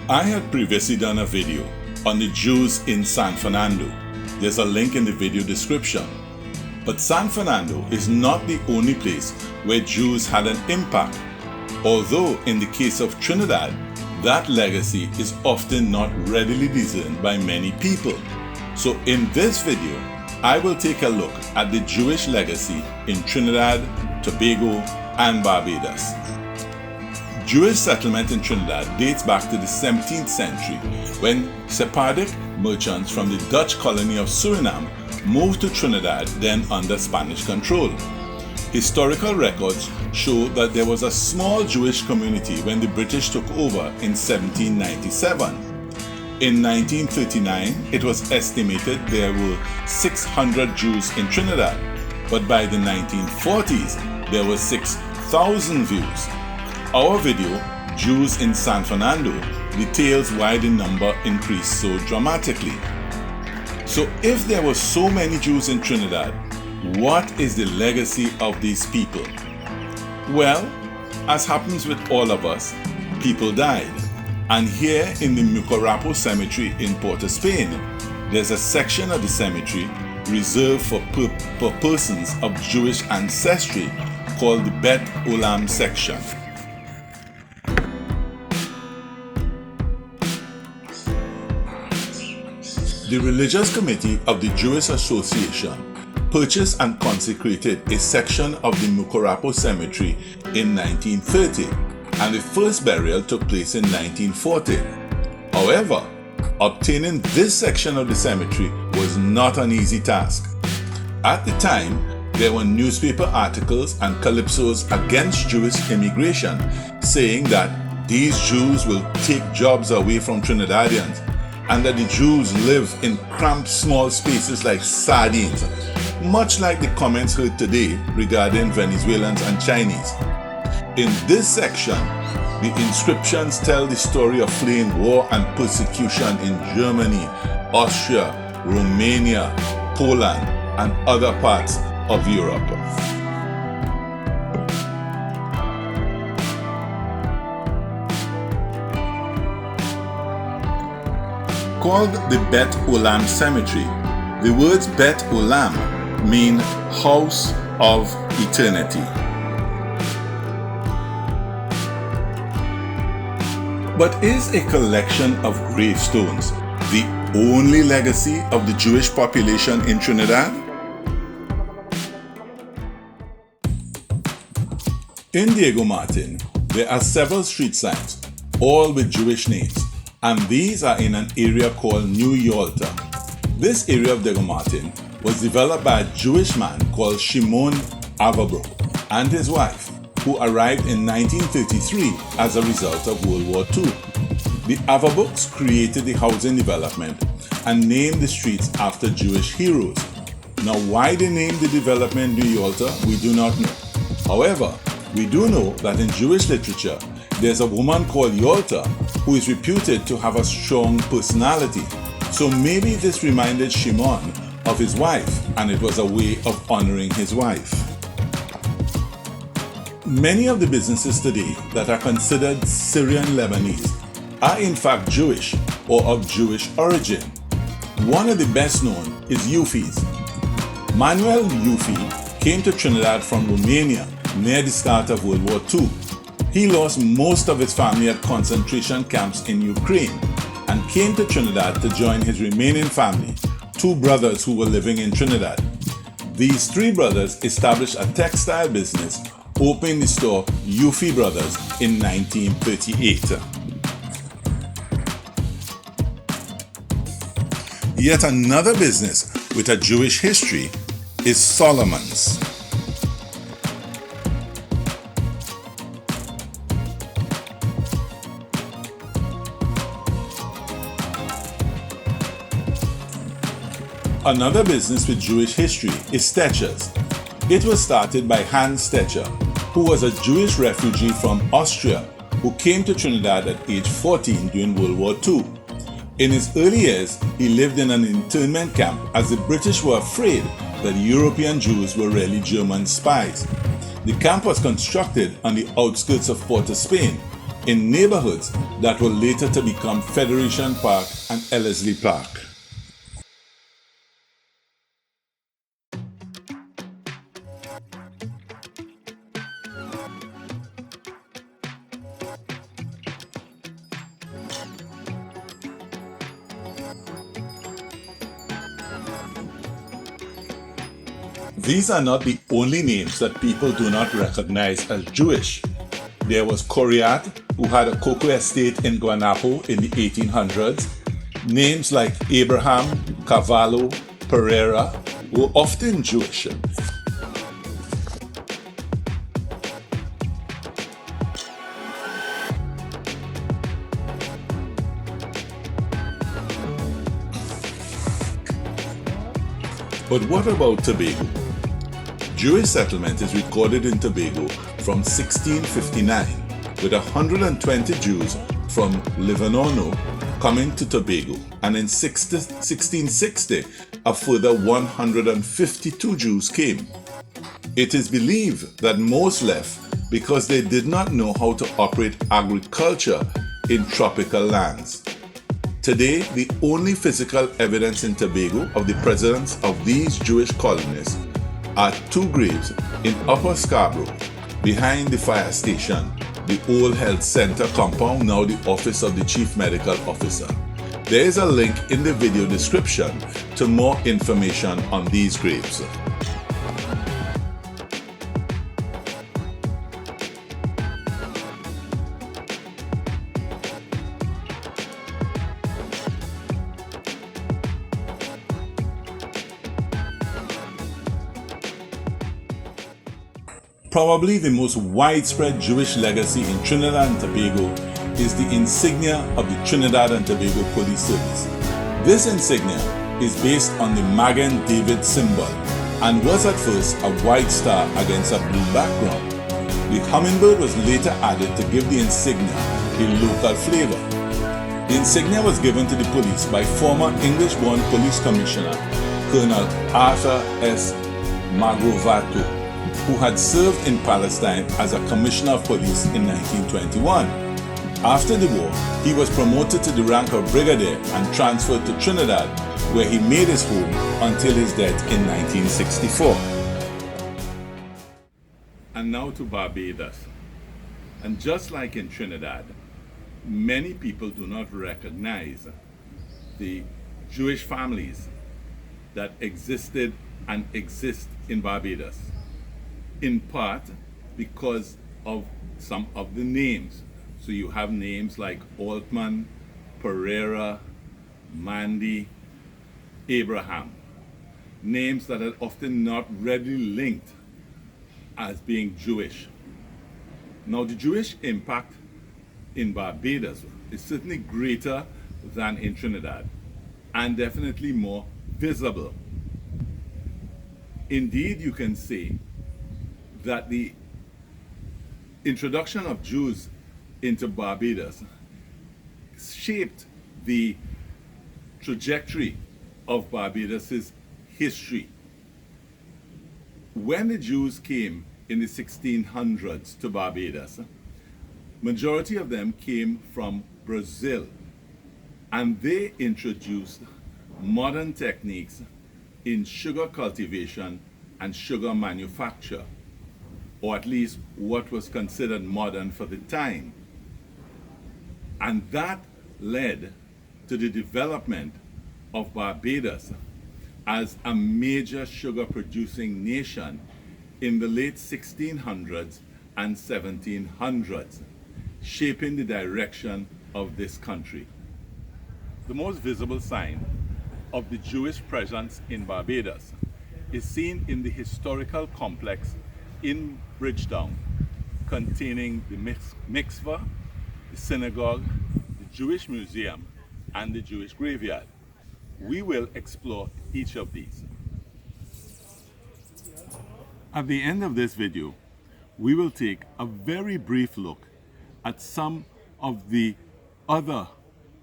I had previously done a video on the Jews in San Fernando. There's a link in the video description. But San Fernando is not the only place where Jews had an impact, although in the case of Trinidad, that legacy is often not readily discerned by many people. So in this video, I will take a look at the Jewish legacy in Trinidad, Tobago, and Barbados. Jewish settlement in Trinidad dates back to the 17th century when Sephardic merchants from the Dutch colony of Suriname moved to Trinidad, then under Spanish control. Historical records show that there was a small Jewish community when the British took over in 1797. In 1939, it was estimated there were 600 Jews in Trinidad, but by the 1940s, there were 6,000 views. Our video, Jews in San Fernando, details why the number increased so dramatically. So if there were so many Jews in Trinidad, what is the legacy of these people? Well, as happens with all of us, people died. And here in the Betam Cemetery in Port of Spain, there's a section of the cemetery reserved for persons of Jewish ancestry called the Bet Olam section. The religious committee of the Jewish Association purchased and consecrated a section of the Betam Cemetery in 1930, and the first burial took place in 1940. However, obtaining this section of the cemetery was not an easy task. At the time, there were newspaper articles and calypsos against Jewish immigration, saying that these Jews will take jobs away from Trinidadians, and that the Jews live in cramped small spaces like sardines, much like the comments heard today regarding Venezuelans and Chinese. In this section, the inscriptions tell the story of fleeing war and persecution in Germany, Austria, Romania, Poland, and other parts of Europe. Called the Bet Olam Cemetery, the words Bet Olam mean House of Eternity. But is a collection of gravestones the only legacy of the Jewish population in Trinidad? In Diego Martin, there are several street signs, all with Jewish names, and these are in an area called New Yter. This area of Diego Martin was developed by a Jewish man called Shimon Averbrook and his wife, who arrived in 1933 as a result of World War II. The Averbrooks created the housing development and named the streets after Jewish heroes. Now, why they named the development New Yter, we do not know. However, we do know that in Jewish literature, there's a woman called Yter who is reputed to have a strong personality. So maybe this reminded Shimon of his wife, and it was a way of honoring his wife. Many of the businesses today that are considered Syrian Lebanese are in fact Jewish or of Jewish origin. One of the best known is Eufy's. Manuel Eufy came to Trinidad from Romania near the start of World War II. He lost most of his family at concentration camps in Ukraine and came to Trinidad to join his remaining family, two brothers who were living in Trinidad. These three brothers established a textile business, opening the store Eufy Brothers in 1938. Yet another business with a Jewish history is Solomon's. Another business with Jewish history is Stetcher's. It was started by Hans Stetcher, who was a Jewish refugee from Austria who came to Trinidad at age 14 during World War II. In his early years, he lived in an internment camp as the British were afraid that European Jews were really German spies. The camp was constructed on the outskirts of Port of Spain, in neighborhoods that were later to become Federation Park and Ellerslie Park. These are not the only names that people do not recognize as Jewish. There was Coriat, who had a cocoa estate in Guanapo in the 1800s. Names like Abraham, Cavallo, Pereira were often Jewish. But what about Tobago? Jewish settlement is recorded in Tobago from 1659, with 120 Jews from Livorno coming to Tobago, and in 1660 a further 152 Jews came. It is believed that most left because they did not know how to operate agriculture in tropical lands. Today, the only physical evidence in Tobago of the presence of these Jewish colonists are two graves in Upper Scarborough, behind the fire station, the old health center compound, now the office of the chief medical officer. There is a link in the video description to more information on these graves. Probably the most widespread Jewish legacy in Trinidad and Tobago is the insignia of the Trinidad and Tobago Police Service. This insignia is based on the Magen David symbol and was at first a white star against a blue background. The hummingbird was later added to give the insignia a local flavor. The insignia was given to the police by former English-born police commissioner Colonel Arthur S. Magrovato, who had served in Palestine as a commissioner of police in 1921. After the war, he was promoted to the rank of brigadier and transferred to Trinidad, where he made his home until his death in 1964. And now to Barbados. And just like in Trinidad, many people do not recognize the Jewish families that existed and exist in Barbados, in part because of some of the names. So you have names like Altman, Pereira, Mandy, Abraham, names that are often not readily linked as being Jewish. Now, the Jewish impact in Barbados is certainly greater than in Trinidad, and definitely more visible. Indeed, you can say that the introduction of Jews into Barbados shaped the trajectory of Barbados's history. When the Jews came in the 1600s to Barbados, majority of them came from Brazil, and they introduced modern techniques in sugar cultivation and sugar manufacture, or at least what was considered modern for the time. And that led to the development of Barbados as a major sugar producing nation in the late 1600s and 1700s, shaping the direction of this country. The most visible sign of the Jewish presence in Barbados is seen in the historical complex in Bridgetown, containing the Mitzvah, the synagogue, the Jewish museum, and the Jewish graveyard. We will explore each of these. At the end of this video, we will take a very brief look at some of the other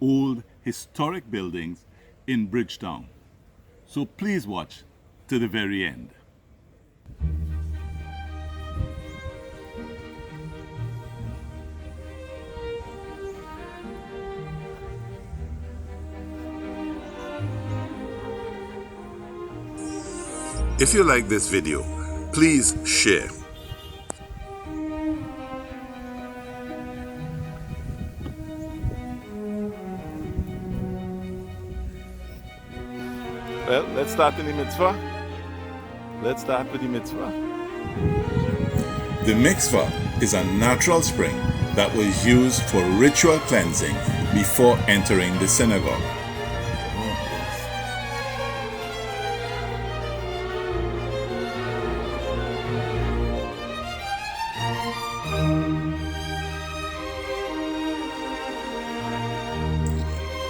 old historic buildings in Bridgetown. So please watch to the very end. If you like this video, please share. Well, let's start with the mitzvah. Let's start with the mitzvah. The Mitzvah is a natural spring that was used for ritual cleansing before entering the synagogue.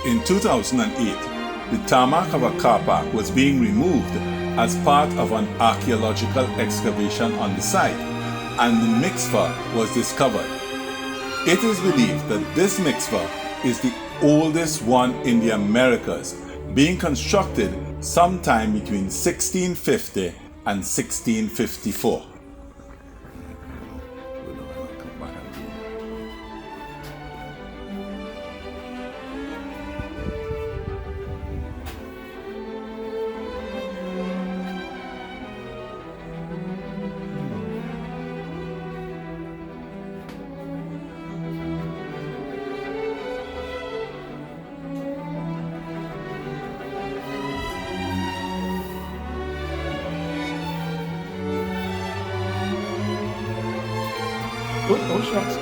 In 2008, the tarmac of a car park was being removed as part of an archaeological excavation on the site, and the Mitzvah was discovered. It is believed that this Mitzvah is the oldest one in the Americas, being constructed sometime between 1650 and 1654. Oh, shucks.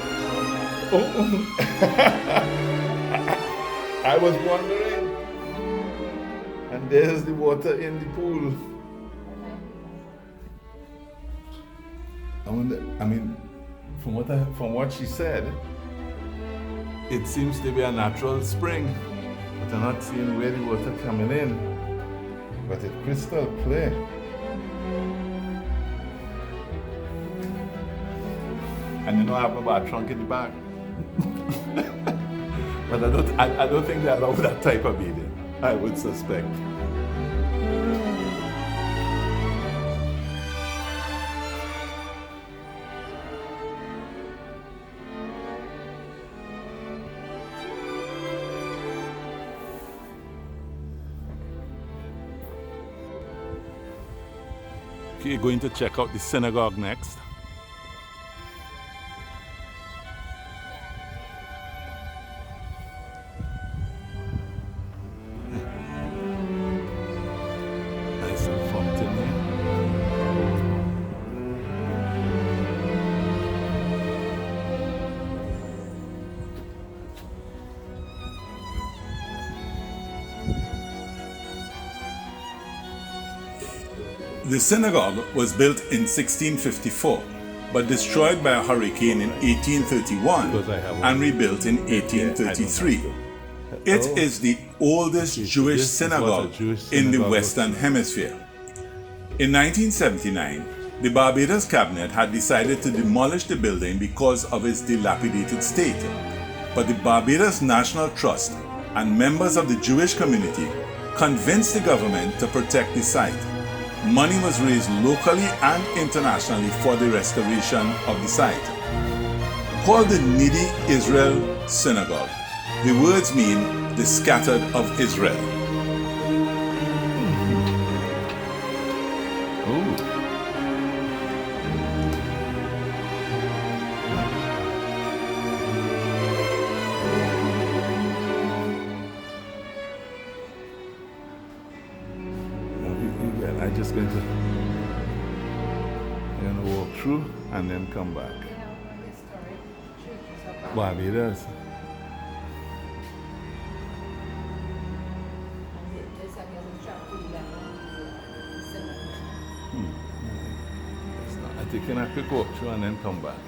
I was wondering. And there's the water in the pool. I wonder, from what she said, it seems to be a natural spring, but I'm not seeing where the water coming in. But it's crystal clear. And you know I have a bar trunk in the back. But I don't think they allow that type of bathing, I would suspect. Okay, going to check out the synagogue next. The synagogue was built in 1654, but destroyed by a hurricane in 1831 and rebuilt in 1833. It is the oldest Jewish synagogue in the Western Hemisphere. In 1979, the Barbados cabinet had decided to demolish the building because of its dilapidated state, but the Barbados National Trust and members of the Jewish community convinced the government to protect the site. Money was raised locally and internationally for the restoration of the site. Called the Needy Israel Synagogue, the words mean the scattered of Israel. I'm just going to walk through and then come back. Barbados. I think I could walk through and then come back.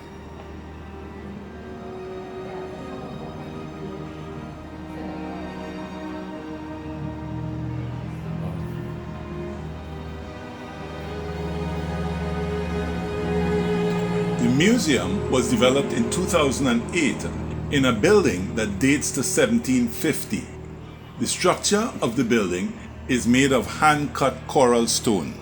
The museum was developed in 2008 in a building that dates to 1750. The structure of the building is made of hand-cut coral stone.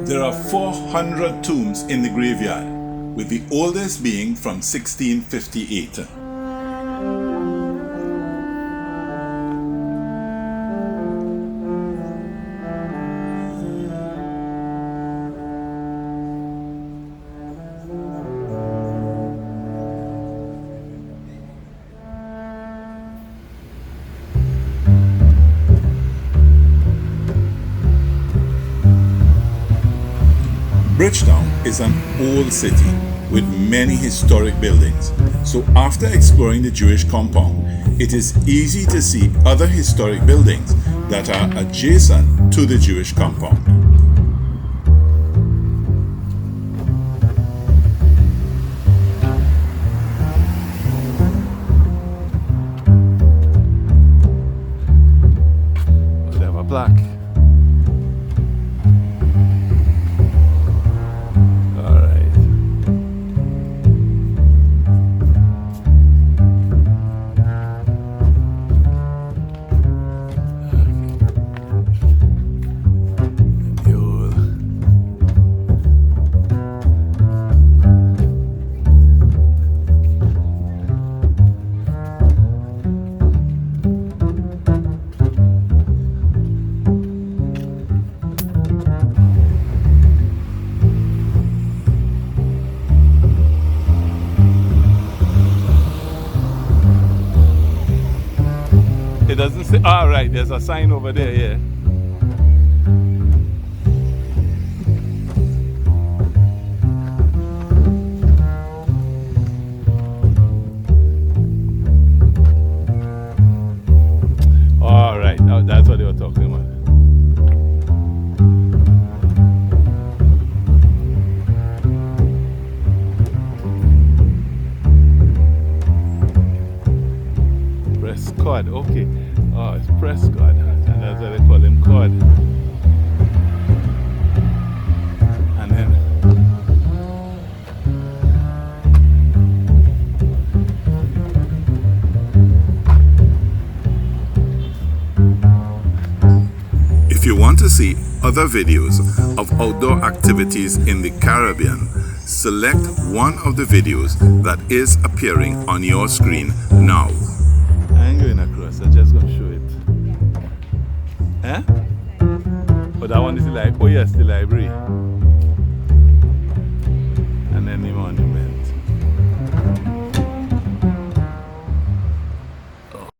There are 400 tombs in the graveyard, with the oldest being from 1658. Bridgetown is an old city with many historic buildings, so after exploring the Jewish compound, it is easy to see other historic buildings that are adjacent to the Jewish compound. They have a plaque. It doesn't say, all right, there's a sign over there, yeah. All right, now that's what they were talking about. Prescott, okay. Oh, it's Prescott, and that's why they call him Cod. And then see other videos of outdoor activities in the Caribbean, select one of the videos that is appearing on your screen now. I ain't going across, I'm just going to show it. Eh? Oh, that one is the library. Oh, yes, the library.